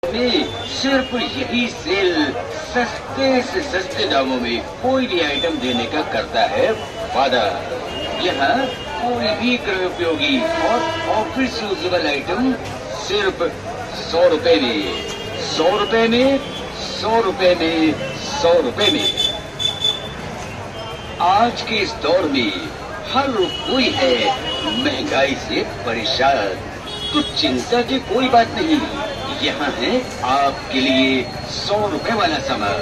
सिर्फ यही सेल सस्ते से सस्ते दामों में कोई भी आइटम देने का करता है वादा। यहाँ कोई भी गृह उपयोगी और ऑफिस यूजेबल आइटम सिर्फ 100 रुपए में, 100 रुपए में, 100 रुपए में, 100 रुपए में। आज के इस दौर में हर कोई है महंगाई से परेशान, तो चिंता की कोई बात नहीं। यहाँ है आपके लिए 100 रुपए वाला सामान,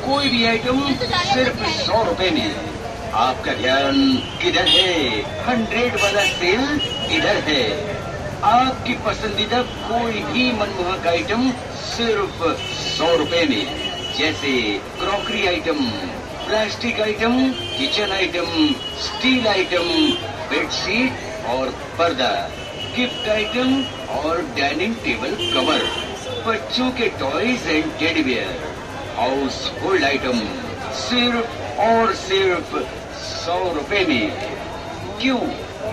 कोई भी आइटम सिर्फ 100 रुपए में। आपका ध्यान किधर है? 100 वाला सेल इधर है। आपकी पसंदीदा कोई भी मनमोहक आइटम सिर्फ 100 रुपए में, जैसे crockery item, plastic item, kitchen item, steel item, bedsheet और पर्दा, गिफ्ट आइटम और डाइनिंग टेबल कवर, बच्चों के toys and teddy bear, house hold item सिर्फ और सिर्फ 100 रुपए में। क्यों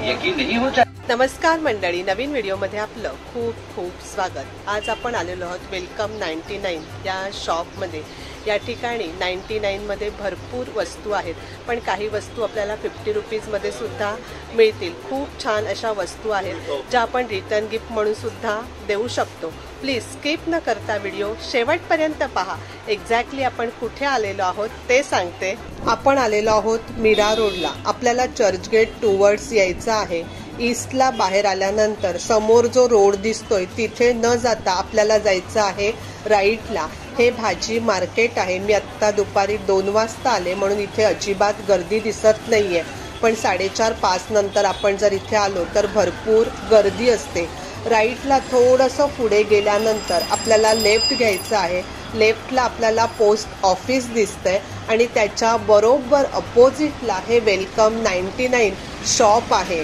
यकीन नहीं होता? नमस्कार मंडळी, नवीन व्हिडिओमध्ये आपलं खूप खूप स्वागत। आज आपण आलेलो आहोत वेलकम 99 या शॉपमध्ये। या ठिकाणी 99 मध्ये भरपूर वस्तू आहेत, पण काही वस्तू आपल्याला 50 रुपीजमध्ये सुद्धा मिळतील। खूप छान अशा वस्तू आहेत ज्या आपण रिटर्न गिफ्ट म्हणून सुद्धा देऊ शकतो। प्लीज स्किप न करता व्हिडिओ शेवटपर्यंत पहा। एक्झॅक्टली आपण कुठे आलेलो आहोत ते सांगते। आपण आलेलो आहोत मीरा रोडला। आपल्याला चर्चगेट टुवर्ड्स यायचं आहे। ईस्टला बाहेर आल्यानंतर समोर जो रोड दिसतोय तिथे न जाता आपल्याला जायचं आहे राईटला। हे भाजी मार्केट आहे। मी आत्ता दुपारी 2 वाजता आले म्हणून इथे अजिबात गर्दी दिसत नाहीये, पण 4:30-5 नंतर आपण जर इथे आलो तर भरपूर गर्दी असते। राईटला थोडंसं पुढे गेल्यानंतर आपल्याला लेफ्ट घ्यायचं आहे। लेफ्टला आपल्याला पोस्ट ऑफिस दिसतंय आणि त्याच्या बरोबर अपोजिटला हे वेलकम 99 शॉप आहे।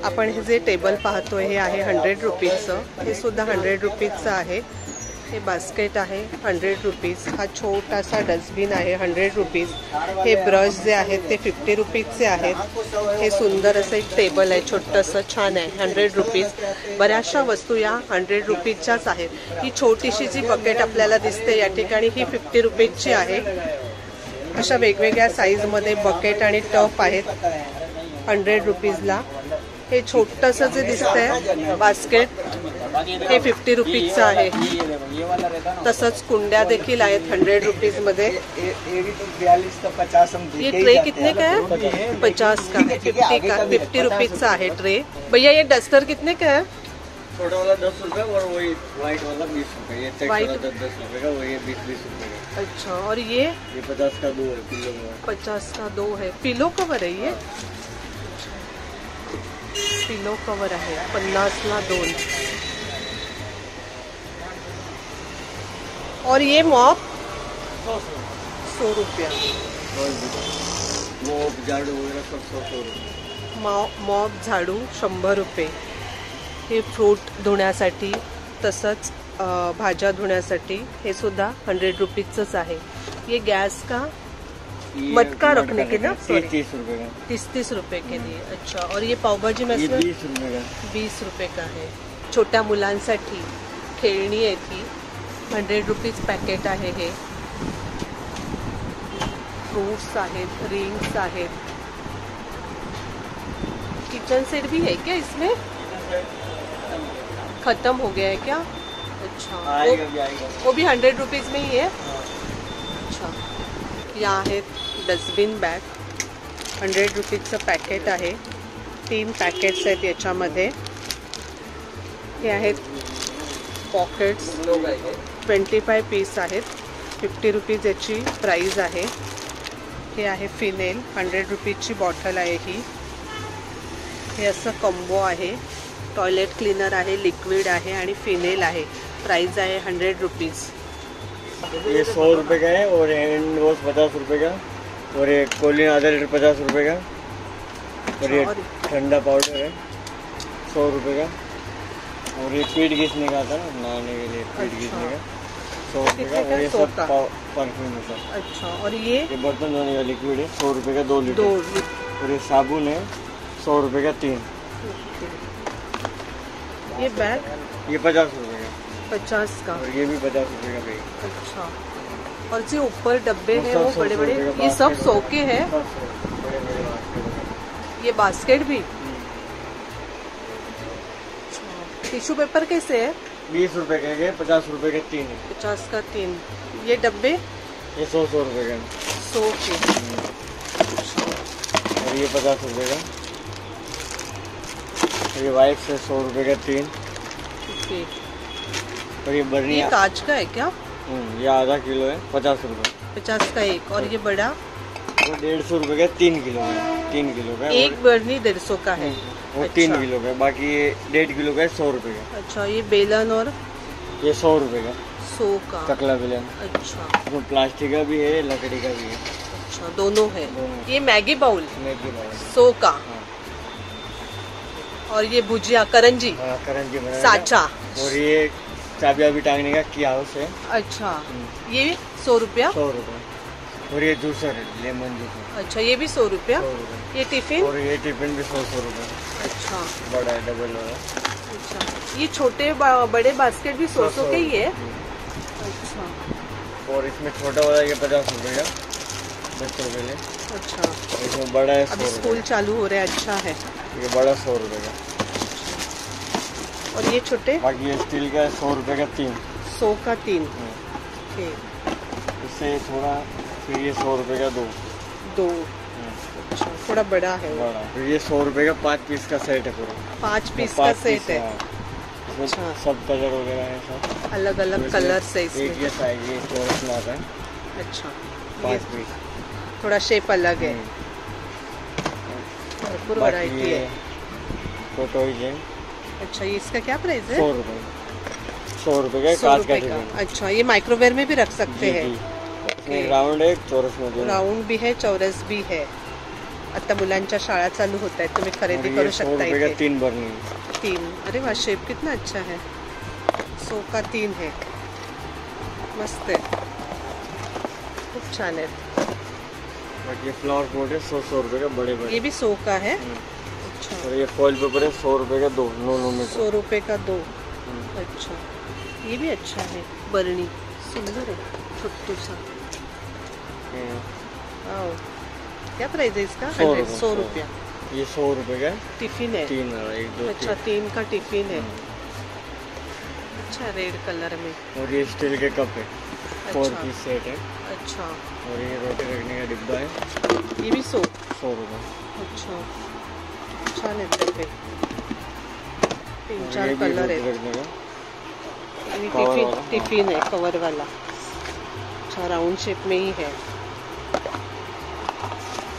आपण हे जे टेबल पाहतोय हे आहे 100 रुपीजचं। हे सुद्धा 100 रुपीजचं आहे। हे बास्केट आहे 100 रुपीज। हा छोटासा डस्टबिन आहे 100 रुपीज। हे ब्रश जे आहेत ते 50 रुपीजचे आहेत। हे सुंदर असं एक टेबल आहे, छोटंसं छान आहे, 100 रुपीज। बऱ्याचशा वस्तू या 100 रुपीजच्याच आहेत। ही छोटीशी जी बकेट आपल्याला दिसते या ठिकाणी ही 50 रुपीजची आहे। अशा वेगवेगळ्या साईजमध्ये बकेट आणि टप आहेत 100 रुपीजला। हे छोटंसं जे दिसतंय बास्केट हे 50 रुपीजचं आहे। तसंच कुंड्या देखील आहेत 100 रुपीज मध्ये। ये ट्रे कितने का है? 50 का, 50 का, 50 रुपीजचा आहे ट्रे। भैया ये डस्टर कितने का है? छोटा वाला 10 रुपए और वही व्हाइट वाला 20 रुपए। ये चेक वाला 10 रुपए का, वही 20 रुपए का। अच्छा, और ये 50 का 2 है, पिलो का 50 का 2 है। पिलो कवर है ये, पिलो कवर आहे 50ला 2। और ये मॉप 100 रुपया। मॉप झाड़ू वगैरह सब 100 रुपये। मॉप झाडू 100 रुपये। हे फ्रूट धुण्यासाठी तसंच भाज्या धुण्यासाठी हे सुद्धा 100 रुपीजच आहे। ये गैस का मटका रखने के ना 30 रुपए का, 30 रुपए के लिए। अच्छा, और ये पाव भाजी मसाला 20 रुपए का, 20 रुपये का है। छोट्या मुलांसाठी खेळणी आहे ती 100 रुपीज पॅकेट आहे। हे फ्रूट्स आहेत, रिंग्स आहेत। किचन सेट भी है क्या इसमें? खत्म हो गया है क्या? अच्छा, वो भी 100 रुपीज में ही है। अच्छा, या आहेत डस्टबिन बॅग 100 रुपीजचं पॅकेट आहे। 3 पॅकेट्स आहेत याच्यामध्ये। हे आहेत पॉकेट्स 25 पीस आहेत, 50 रुपीज याची प्राइस आहे। हे आहे फिनेल 100 रुपीजची बॉटल आहे ही। हे असं कॉम्बो आहे। टॉयलेट क्लीनर आहे, लिक्विड आहे आणि फिनेल आहे। प्राइस आहे 100 रुपीज। ये 100 रुपए का है और हैंड वॉश 50 रुपए का, और ये कोलिन आधा लीटर 50 रुपए का, और ये ठंडा पाउडर है 100 रुपए का। और ये पीठ घिसने का आता है ना, नहाने के लिए पीठ अच्छा। घिसने का 100 रुपये का। और ये 100 सब का? परफ्यूम है सब। अच्छा, और ये ये बर्तन धोने का लिक्विड है 100 रुपये का 2 लीटर। 2। और ये साबुन है 100 रुपये का 3। ये बैग ये 50 रुपये का। 50 का। और ये भी 50 रुपये का बैग। अच्छा, और जो ऊपर डब्बे हैं वो सब बड़े 100 बड़े, रुपये का ये सब बास्केट 100 के हैं। सब 100 बड़े-बड़े बास्केट। ये बास्केट भी। टिश्यू पेपर कैसे है? 20 रुपये का है, 50 रुपये के 3 है। 50 का 3। ये डब्बे ये 100 रुपये का। 100 के। और ये 50 रुपये का। और ये वाइप्स है 100 रुपये का 3। ओके। और ये बर्नी ये कांच का है क्या? ये आधा किलो है 50 रुपये। 50 का एक। और ये बड़ा वो 150 रुपये का 3 किलो है। 3 किलो का एक बर्नी 150 का है। वो 3 अच्छा। किलो का है। बाकी ये 1.5 किलो का है 100 रुपये का। अच्छा, ये बेलन और ये 100 रुपये का 100 का। चकला बेलन। अच्छा इसमें प्लास्टिक का भी है, लकड़ी का भी है। अच्छा, दोनों है। दोनों। ये मैगी बाउल मैगी बाउल। 100 का। हाँ। और ये भुजिया करंजी हाँ, करंजी बनाने का। साचा। और ये चाबिया भी टांगने का की हाउस है अच्छा, ये 100 रुपया। 100 रुपये। और ये जूसर है, लेमन जूसर अच्छा, ये भी 100 रुपया। 100 रुपये। ये टिफिन। और ये टिफिन भी 100 रुपये। अच्छा बड़ा है, डबल वाला। अच्छा, ये छोटे बड़े बास्केट भी 100 के ही है। अच्छा और इसमें छोटा वाला ये 50 रुपये का बच्चों के लिए। अच्छा, इसमें बड़ा है अभी 100 स्कूल रुपये। चालू हो रहा है। अच्छा है। ये बड़ा 100 रुपये का। और ये छोटे बाकी ये स्टील का है 100 रुपये का 3। 100 का 3। ओके। इससे थोड़ा फिर ये 100 रुपये का 2। 2। अच्छा, थोड़ा बड़ा है वो। बड़ा फिर ये 100 रुपये का 5 पीस का सेट है पूरा। 5 पीस का 5 सेट पीस, है। हाँ। इसमें अच्छा। सब कलर वगैरह है सब। अलग अलग कलर से एक इसमें। ये साइज ये चौरस में आता है अच्छा, 5 ये पीस। थोड़ा शेप अलग है। भरपूर वैरायटी है। टोटोइज है। अच्छा, ये इसका क्या प्राइस है? 100 रुपये। 100 रुपये का 100 कांच रुपए का का। टिफिन। अच्छा, ये माइक्रोवेव में भी रख सकते हैं। इसमें राउंड है, चौरस में दोनों। राउंड भी है, चौरस भी है। आता मुलांच्या शाळा चालू होत आहेत, तुम्ही और खरेदी ये करू 100 शकता रुपये का इथे। 3 बर्नी है। 3। अरे वाह, शेप कितना अच्छा है। 100 का 3 है। मस्त है, खूप छान है। बाकी ये फ्लावर पॉट है 100 रुपये का बड़े बड़े। ये भी 100 का है। अच्छा, और ये फॉइल पेपर है 100 रुपये का 2 9 में। 100 रुपए का 2। अच्छा, ये भी अच्छा है। बरनी सुंदर है, छोटू सा। वाओ, क्या प्राइस है इसका? 100 रुपया। ये 100 रुपये का टिफिन है। 3 वाला 1 2 अच्छा, 3 का टिफिन है। अच्छा, रेड कलर में। और ये स्टील के कप है 4 अच्छा। पीस सेट है। अच्छा, और ये रोटी रखने का डिब्बा है ये भी 100। 100 रुपये। अच्छा, छान है डब्बे। 3 और 4 ये भी कलर रोटी है। रखने का ये कवर टिफिन वाला। टिफिन है, कवर वाला। अच्छा, राउंड शेप में ही है।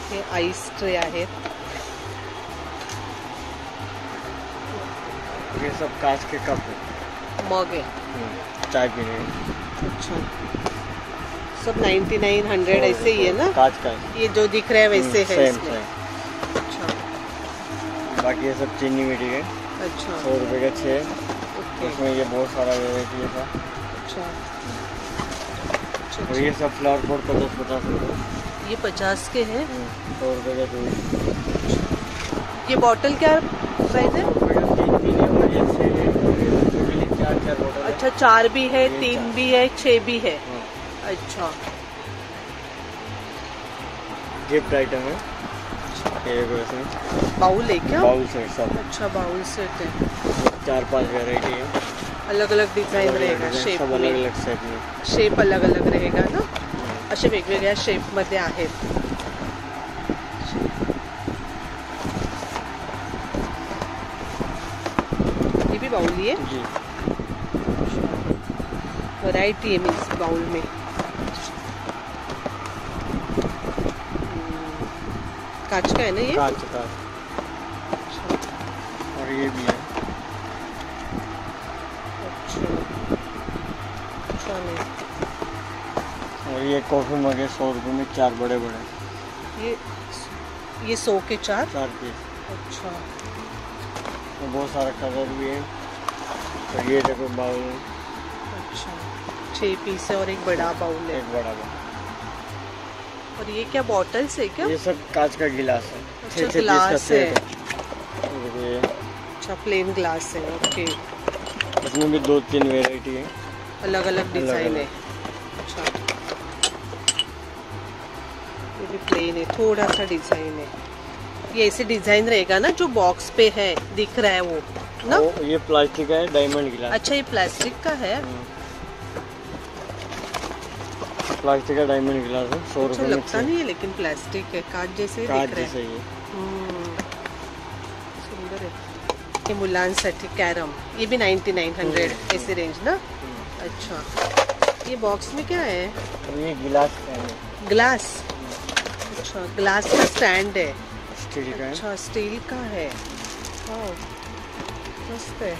हे आईस ट्रे आहेत। ये सब कांच के कप है। मग है। चाय पीने के। अच्छा, सब 99 100 ऐसे ही है ना? कांच का है। ये जो दिख रहा है वैसे है सेम इसमें। सेम। अच्छा बाकी ये सब चीनी मिट्टी के अच्छा 100 रुपये का 6। ओके। उसमें ये बहुत सारा वेराइटी है था। अच्छा अच्छा, और ये सब फ्लावर पॉट 50 रुपये। ये 50 के हैं। 100 रुपये का 2। ये बॉटल क्या प्राइस है? 100 रुपये का 3 है। और ये 6 है। और ये बच्चों के लिए 4 बोतल है। अच्छा, 4 भी है, ये 3 4 भी है, 6 भी है। हाँ। अच्छा, गिफ्ट आइटम है ये वैसे बाउल है क्या? बाउल सेट सब अच्छा, बाउल सेट है। 4-5 वेराइटी है। अलग अलग डिझाईन रहेगा, शेप सब अलग में। अलग शेप में। शेप अलग अलग रहेगा ना, असे वेगवेगळ्या शेप मध्ये आहेत। ये भी बाउल ही है। जी वैरायटी है मीन्स बाउल में। कांच का है ना ये? कांच का। और ये भी है। अच्छा, अच्छा नहीं। और ये कॉफी मग है 100 रुपये में 4 बड़े बड़े। ये 100 के 4। 4 पीस। अच्छा, और बहुत सारा कलर भी है। और ये देखो बाउल, अच्छा 6 पीस है और एक बड़ा बाउल है। एक बड़ा बाउल। और ये क्या बॉटल्स है क्या? ये सब कांच का गिलास है। अच्छा, 6 पीस का ग्लास है। सेट है। ये देखो ये, अच्छा प्लेन ग्लास है। ओके, इसमें भी 2-3 वेराइटी है, अलग अलग डिजाइन है। अलग। अच्छा, ये भी प्लेन है, थोड़ा सा डिजाइन है। ये ऐसे डिजाइन रहेगा ना जो बॉक्स पे है दिख रहा है वो ना? ये प्लास्टिक का है, डायमंड गिलास। अच्छा, ये प्लास्टिक का है। प्लास्टिक का डायमंड गिलास है, 100 अच्छा, रुपए में लगता नहीं है लेकिन प्लास्टिक है, कांच जैसे ही कांच दिख रहा जैसा है। ही है। सुंदर है। ये मुलांसाठी कॅरम, ये भी 9900 ऐसे रेंज ना? अच्छा, ये बॉक्स में क्या है? और ये गिलास का है, ग्लास। अच्छा, ग्लास का स्टैंड है। स्टील का है। अच्छा, स्टील का है। वाह, मस्त है।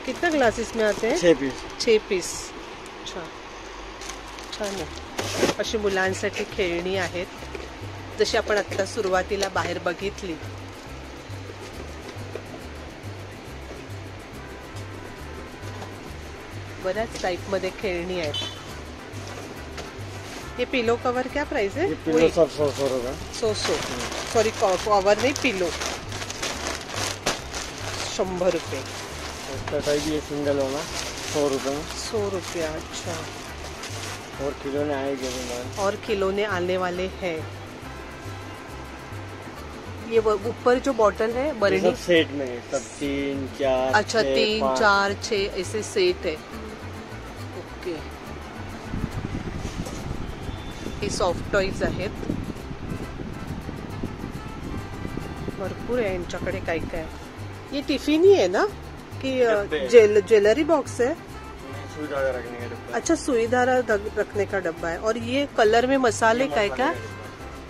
कितना ग्लास इसमें आते हैं? 6 पीस। 6 पीस। अच्छा, छान आहे। अशी मुलांसाठी खेळणी आहेत, जशी आपण आता सुरुवातीला बाहेर बघितली। बऱ्याच टाइप मध्ये खेळणी आहेत। ये पिलो कवर क्या प्राइस है? ये पिलो सब 100 रुपए। 100 सॉरी, कवर नहीं, पिलो 100 रुपये। इसका टाइप ये सिंगल होना 100 रुपए में। 100 रुपया। अच्छा, और किलो ने आएगी माल। और खिलौने आने वाले हैं। ये ऊपर जो बॉटल है ये बरनी, सब सेट में है, सब 3, 4, अच्छा 6, 3, 5। 4, 6 ऐसे सेट है। ओके, हे सॉफ्ट टॉईज आहेत, भरपूर आहे यांच्याकडे काय काय। ये टिफिन ही है ना कि डब्बे। ज्वेलरी बॉक्स है? सुई धागा रखने का डब्बा। अच्छा, सुई धागा रखने का डब्बा है। और ये कलर में मसाले काय क्या?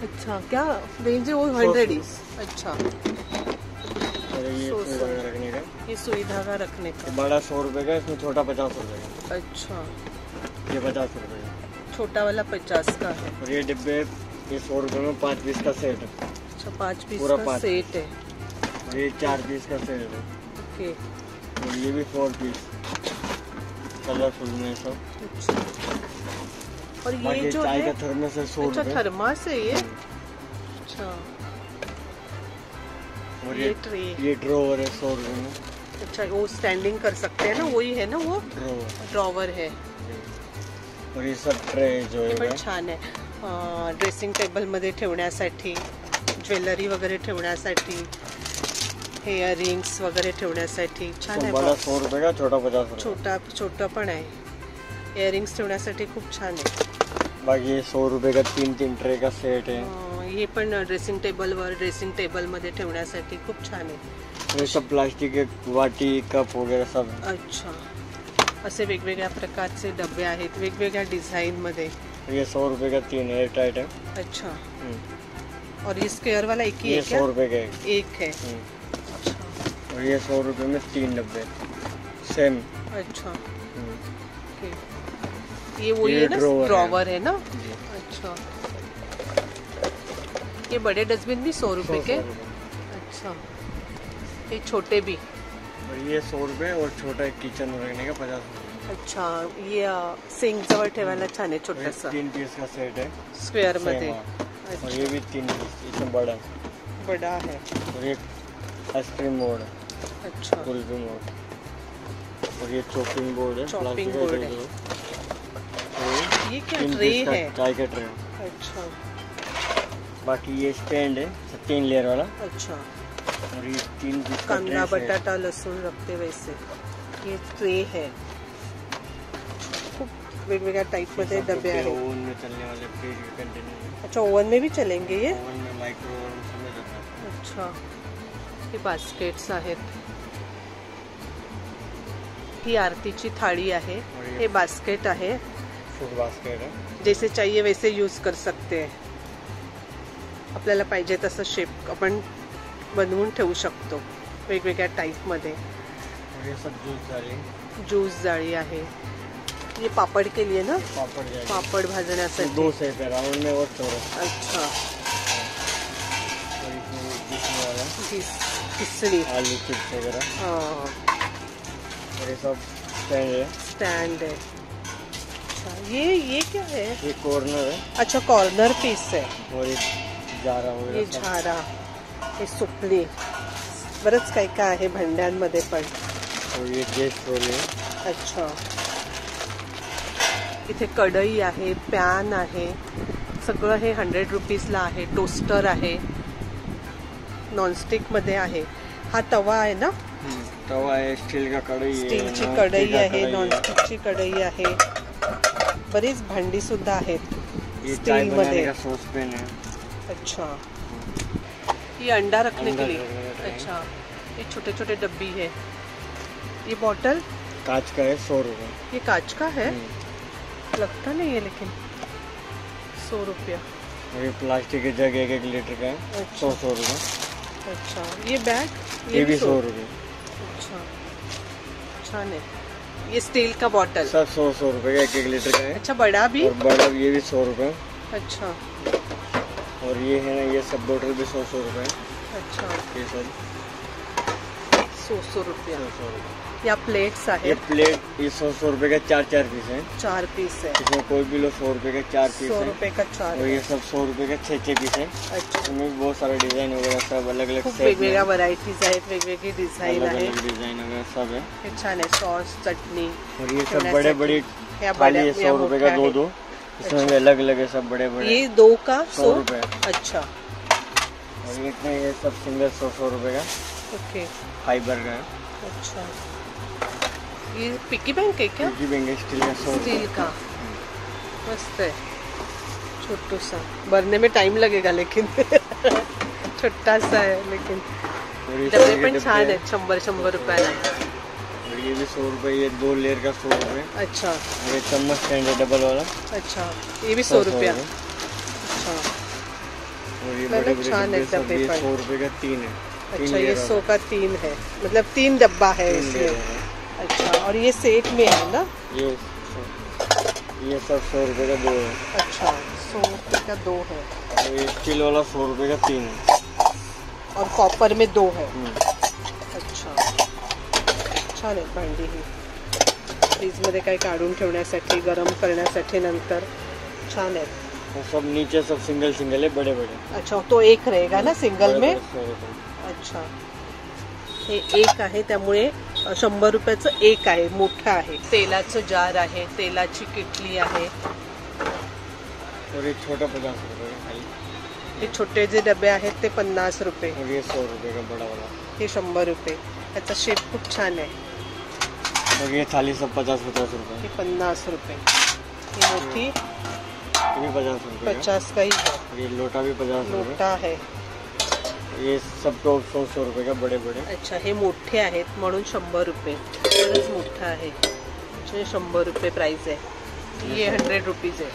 अच्छा, क्या रेंज है वो? 100 ही। अच्छा, और ये सुई धागा रखने का, ये सुई धागा रखने ये का। बड़ा 100 रुपए का, इसमें छोटा 50 रुपए का। अच्छा, ये 50 रुपए का। छोटा वाला 50 का है। और ये डिब्बे, ये 100 रुपए में 5 पीस का सेट है। अच्छा, 5 पीस पूरा का 5 सेट है। और ये 4 पीस का सेट है। ओके, और ये भी 4 पीस कलरफुल में सब। अच्छा, और ये बाकी जो चाय है, का थर्मस है 100 अच्छा रुपए। थर्मास है ये। अच्छा, और ये ट्रे। ये ड्रॉवर है 100 रुपए में। अच्छा, वो स्टैंडिंग कर सकते हैं ना, वही है ना वो ड्रॉवर। ड्रॉवर है। और ये सब ट्रे जो हे पण है छान आहे, ड्रेसिंग टेबल मध्ये ठेवण्यासाठी, ज्वेलरी वगैरे ठेवण्यासाठी, हेअर रिंग्स वगैरे ठेवण्यासाठी छान सब आहे बड़ा बॉक्स। 100 रुपए का, छोटा 50 रुपए। छोटा पण आहे, इयरिंग्स ठेवण्यासाठी खूप छान आहे। बाकी ये 100 रुपए का 3 ट्रे का सेट है। हे पण ड्रेसिंग टेबल मध्ये ठेवण्यासाठी खूप छान आहे। ये सब प्लास्टिक के वाटी कप वगैरह सब। अच्छा, असे वेगवेगळ्या प्रकारचे डबे आहेत, वेगवेगळ्या डिझाइन मध्ये। ये 100 रुपए का 3 एयर टाइट है। अच्छा, और ये स्क्वायर वाला एक ही ये है क्या? 100 रुपए का है। एक है। अच्छा, और ये 100 रुपए में 3 डब्बे सेम। अच्छा, ओके। ये वही ये है ना, ड्रॉवर ड्रॉवर है ना? जी। अच्छा, ये बड़े डस्टबिन भी 100 रुपए के? 100 रुपए। अच्छा, ये छोटे भी? और ये 100 रुपए और छोटा एक किचन में रखने का 50 रुपए। अच्छा, ये सिंक जवळ ठेवायला छान आहे, और ये छोटासा 3 पीस का सेट है स्क्वेअर सेम, मध्ये। हाँ। और अच्छा, ये भी 3 पीस, इसमें बड़ा। बड़ा है। और ये आइसक्रीम बोर्ड है, अच्छा, कुल्फी बोर्ड। और ये चॉपिंग बोर्ड है, चॉपिंग प्लास्टिक का बोर्ड जो है। जो। ये क्या 3 ट्रे पीस का है? चाय का ट्रे। अच्छा, बाकी ये स्टैंड है 3 लेयर वाला। अच्छा, और ये 3 पीस का कांदा ट्रे है। बटाटा लसूण रखते वैसे। ये ट्रे है, खूप वेगवेगळ्या टाइप मध्ये डबे आहेत। ओवन में चलने वाले फ्रिज के कंटेनर। अच्छा, ओवन में भी चलेंगे ये? ओवन में, माइक्रो ओवन सब में जाता है। अच्छा, हे बास्केट्स आहेत। ही आरतीची थाळी आहे, हे बास्केट आहे, फूड बास्केट है। जैसे चाहिए वैसे यूज कर सकते हैं। आपल्याला पाहिजे तसं शेप आपण बनवून ठेवू शकतो वेगवेगळ्या टाइप मध्ये। और ये सब जूस जाली, ज्यूस जाळी आहे, ये पापड़ के लिए ना, पापड़ जाली। पापड़ भाजण्यासाठी। 2 सेट है, राउंड में और चौरस। अच्छा, और इसमें घिसने वाला खिचड़ी। आलू चिप्स वगैरह। हाँ, और ये सब स्टैंड है। स्टैंड है। अच्छा, ये क्या है? ये कॉर्नर है। अच्छा, कॉर्नर पीस है। और ये झारा वगैरह हे सब। झारा, हे सुपली, बरंच काही काय आहे भांड्यांमध्ये पण. और ये गैस ट्रॉली है। अच्छा, इथे कढई आहे, पॅन आहे, सगळं हे 100 रुपीजला आहे. टोस्टर आहे, नॉनस्टिक मध्ये आहे. हा तवा आहे ना? तवा है, स्टील का कढ़ाई है, स्टीलची नॉन कढई स्टिक का आहे, कढ़ाई है। नॉनस्टिकची कढई आहे. बरीच भांडी सुद्धा आहेत ये चाय स्टील बनाने मध्ये. का सॉस पैन है। अच्छा, ये अंडा रखने के अंडा लिए. रखने का है। अच्छा, ये छोटे छोटे डब्बी है. ये बॉटल कांच का है, 100 रुपये। ये कांच का है, लगता नहीं है लेकिन. 100 रुपया. और ये प्लास्टिक के जग 1-1 लीटर का है, अच्छा. 100 रुपये। अच्छा, ये बैग ये भी 100 रुपये। अच्छा, छान है. ये स्टील का बॉटल. सब 100 रुपये का 1-1 लीटर का है। अच्छा, बड़ा भी. और बड़ा ये भी 100 रुपये। अच्छा. और ये है ना, ये सब बोतल भी 100 रुपये। अच्छा, ये सब 100 रुपया. 100 रुपये। या प्लेट्स ये आहेत. प्लेट ये 100 रुपये का 4-4 पीस है। 4 पीस है. इसमें कोई भी लो 100 रुपये का 4 पीस 100 है। रुपये का 4. और ये सब 100 रुपये का 6-6 पीस है। अच्छा, इसमें भी बहुत सारे डिजाइन वगैरह सब अलग अलग खूप वेगवेगळ्या व्हरायटीज आहेत, वेगवेगळी डिझाईन अलग आहे. अलग डिजाइन वगैरह सब है। हे छान आहे. सॉस, चटणी. और ये सब ठेवण्यासाठी. बड़े बड़ी या थाली बड्या है, 100 रुपये का मोठ्या आहेत. 2-2। इसमें भी अलग अलग है सब बड़े बड़े। ये 2 का 100 रुपये। अच्छा, और एक में ये सब सिंगल 100 रुपये का ओके. फाइबर का है। अच्छा, ये पिकी बैंक है क्या? पिग्गी बैंक है, स्टील का 100 रुपये। स्टील का. मस्त है, छोटू सा. भरने में टाइम लगेगा लेकिन छोटा सा है लेकिन. और ये डब्बे स्टील के पण डब्बे छान है। आहेत. 100 रुपयाला. और ये भी 100 रुपये, ये 2 लेयर का 100 रुपये। अच्छा. और ये चम्मच स्टैंड है डबल वाला, अच्छा, ये भी 100 रुपया. रुपये। अच्छा. और ये मतलब बड़े बड़े छान है डब्बे सब, डब्बे ये पर. 100 रुपये का 3 है। अच्छा, ये 100 का 3 है, मतलब 3 डब्बा है इसमें. अच्छा, और ये सेट में है ना? ये सब 100 रुपये का 2 है। अच्छा, 100 रुपये का 2 है. और ये स्टील वाला 100 रुपये का 3 है। और कॉपर में 2 है. अच्छा, छान आहे भांडी ही. फ्रीजमध्ये काही काढून ठेवण्यासाठी, गरम करण्यासाठी नंतर. छान आहे. और सब नीचे सब सिंगल सिंगल है, बड़े बड़े। अच्छा, तो एक रहेगा ना सिंगल में. 100 रुपये। अच्छा, हे एक आहे त्यामुळे 100 रुपयाचं एक आहे, मोठं आहे. तेलाचं जार आहे, तेलाची किटली आहे. और ये छोटा 50 रुपये का खाली। हे छोटे जे डबे आहेत ते 50 रुपये. और ये 100 रुपये का बड़ा वाला। हे 100 रुपये. त्याचा शेप खूप छान आहे. और ये थाली सब 50-50 रुपये। हे 50 रुपये. ही मोठी ये भी 50 रुपये का। 50 का ही है. और ये लोटा भी 50 रुपये। लोटा है. ये सब तो 100 रुपये का बड़े बड़े। अच्छा, हे मोठे आहेत म्हणून 100 रुपये. बरंच मोठं आहे. अच्छा, 100 रुपये प्राइस है. ये 100 रुपीज है.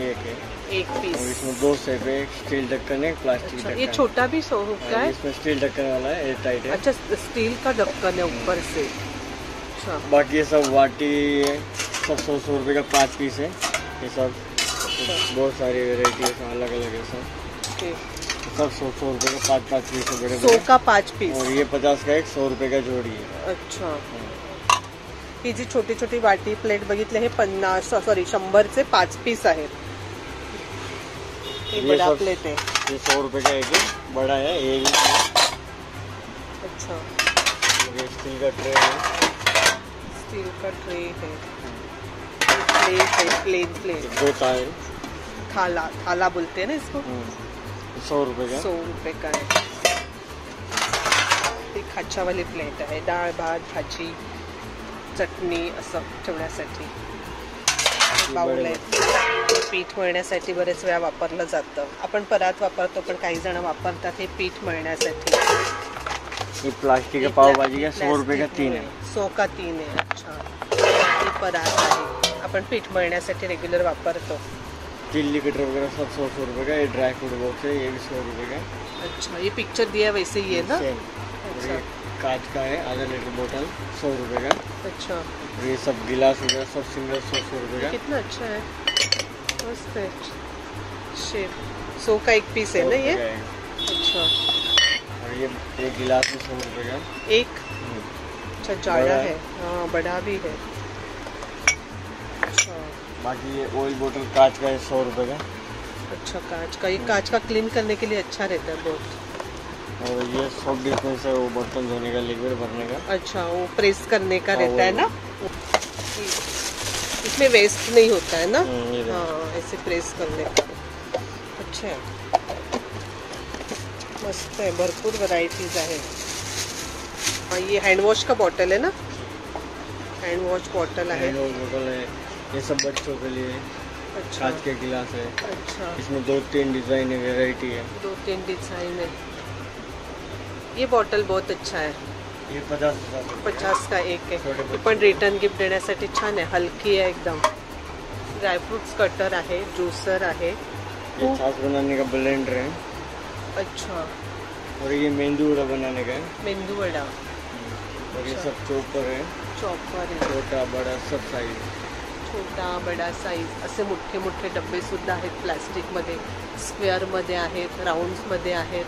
एक है। एक और पीस. इसमें 2 सेट है, एक स्टील ढक्कन है, एक प्लास्टिक अच्छा, ढक्कन ये है। छोटा भी 100 का और है. इसमें स्टील ढक्कन वाला है, एयर टाइट है। अच्छा, स्टील का ढक्कन है ऊपर से. अच्छा. बाकी ये सब वाटी है, सब 100 रुपये का 5 पीस है। ये सब बहुत सारी वेराइटी है, अलग अलग है सब। ओके. सब 100 रुपये का 5-5 पीस है, बड़े 100 बड़े। का 5 पीस. और ये 50 का एक, 100 रुपये का जोड़ी है। अच्छा. ही जी छोटी छोटी वाटी प्लेट बघितले हे 100 चे 5 पीस आहेत. हे ये बड़ा सब- प्लेट है. ये 100 रुपये का एक है, बड़ा है ये भी। अच्छा, और ये स्टील का ट्रे है, स्टील का ट्रे है. प्लेट है, प्लेन प्लेट. गोता है। थाला, थाला बोलते हैं ना इसको. 100 रुपये का। 100 रुपये का है. ती खाच्यावाली प्लेट आहे. डाळ भात भाजी चटणी असं ठेवण्यासाठी. बाउल आहे. पीठ मळण्यासाठी बरेच वेळा वापरलं जातं. आपण परात वापरतो पण काही जण वापरतात हे पीठ मळण्यासाठी. ये प्लास्टिक का पाव भाजी का 100 रुपये का 3 है। 100 का 3 है. अच्छा, ही परात आहे. आपण पीठ मळण्यासाठी रेग्युलर वापरतो. चिल्ली कटर वगैरह सब 100 रुपये का। ये ड्राई फ्रूट बॉक्स है, ये भी 100 रुपये का। अच्छा, ये पिक्चर दिया वैसे ही है ना. सेम। और अच्छा. ये कांच का है, आधा लीटर बोतल, 100 रुपये का। अच्छा, और ये सब गिलास वगैरह सब सिंगल 100 रुपये का। कितना अच्छा है. मस्त है. शेप 100 का एक पीस है ना ये. 100 रुपये का है। अच्छा, और ये एक गिलास भी 100 रुपये का। एक. अच्छा जाड़ा है, हाँ बड़ा भी है। अच्छा बाकी ये ऑयल बोतल कांच का है 100 रुपए का। अच्छा कांच का, ये कांच का क्लीन करने के लिए अच्छा रहता है बहुत। और ये सॉफ्ट डिस्पेंस है, वो बर्तन धोने का, लिक्विड भरने का। अच्छा वो प्रेस करने का हाँ, रहता है ना, इसमें वेस्ट नहीं होता है ना। ये हाँ ऐसे प्रेस करने का। अच्छा है, मस्त है, भरपूर व्हरायटीज आहे। हाँ ये हैंड वॉश का बॉटल है ना, हैंड वॉश बॉटल है। हैंड वॉश बॉटल है, ये सब बच्चों के लिए। अच्छा कांच के गिलास है। अच्छा इसमें 2-3 डिजाइन है, वेराइटी है। 2-3 डिजाइन है। ये बॉटल बहुत अच्छा आहे, ये 50 का एक आहे। छोटे ही पण रिटर्न गिफ्ट देण्यासाठी छान आहे, हलकी आहे एकदम। ड्रायफ्रूट्स कटर आहे, ज्यूसर आहे। ये छाछ बनाने का ब्लेंडर है। अच्छा और ये मेंदू वड़ा बनाने का है। मेंदू वडा, और ये सब चॉपर है, चॉपर आहे, छोटा बड़ा सब साइज। छोटा बडा साईज असे मोठे मोठे डब्बे सुद्धा आहेत, प्लास्टिकमध्ये, स्क्वेअरमध्ये आहेत, राऊंड्समध्ये आहेत।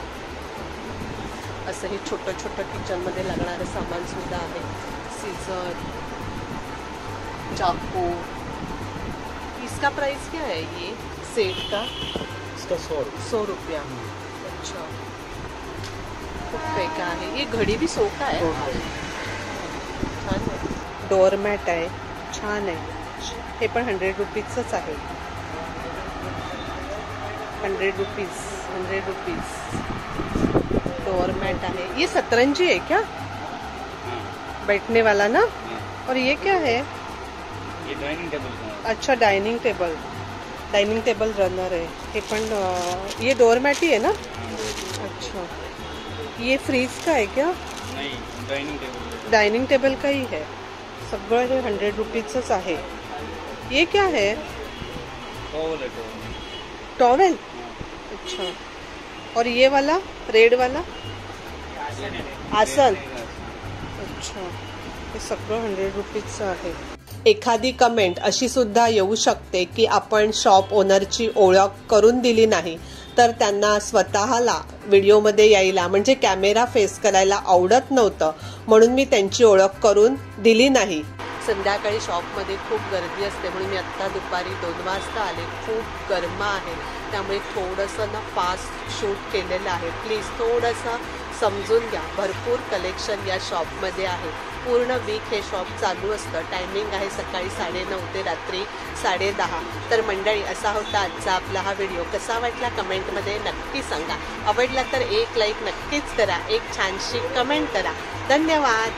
असं हे छोटं छोटं किचनमध्ये लागणारं सामान सुद्धा आहे। सीजर, चाकू। इसका प्राइस क्या है ये सेट का? इसका 100 रुपया। अच्छा खूप काही का आहे। ये घडी भी 100 का आहे, छान आहे। डोअरमॅट आहे, छान आहे, हे पण 100 रुपीजच आहे। 100 रुपीज डोरमैट है। ये सतरंजी है क्या? बैठने वाला ना। और ये क्या है? ये डाइनिंग टेबल। अच्छा डाइनिंग टेबल रनर है हे पण। ये डोरमैट ही है ना। अच्छा ये फ्रीज का है क्या? नहीं, डाइनिंग टेबल का ही है। सगळं हे 100 रुपीजच आहे। ये क्या है? टॉवेल। अच्छा और ये वाला रेड वाला आसन। अच्छा हे सगळं 100 रुपीजचं आहे। एखादी कमेंट अशी सुद्धा येऊ शकते की आपण शॉप ओनरची ओळख करून दिली नाही तर त्यांना स्वतःला व्हिडिओमध्ये यायला म्हणजे कॅमेरा फेस करायला आवडत नव्हतं, म्हणून मी त्यांची ओळख करून दिली नाही। संध्याकाळी शॉपमध्ये खूप गर्दी असते, म्हणून मी आत्ता दुपारी 2 वाजता आले। खूप गरम आहे, त्यामुळे थोडंसं ना फास्ट शूट केलेलं आहे। प्लीज थोडंसं समजून घ्या। भरपूर कलेक्शन या शॉपमध्ये आहे। पूर्ण वीक हे शॉप चालू असतं। टायमिंग आहे सकाळी 9:30 ते रात्री 10:30। तर मंडळी असा होता आजचा आपला हा व्हिडिओ। कसा वाटला कमेंटमध्ये नक्की सांगा। आवडला तर एक लाईक नक्कीच करा, एक छानशी कमेंट करा। धन्यवाद।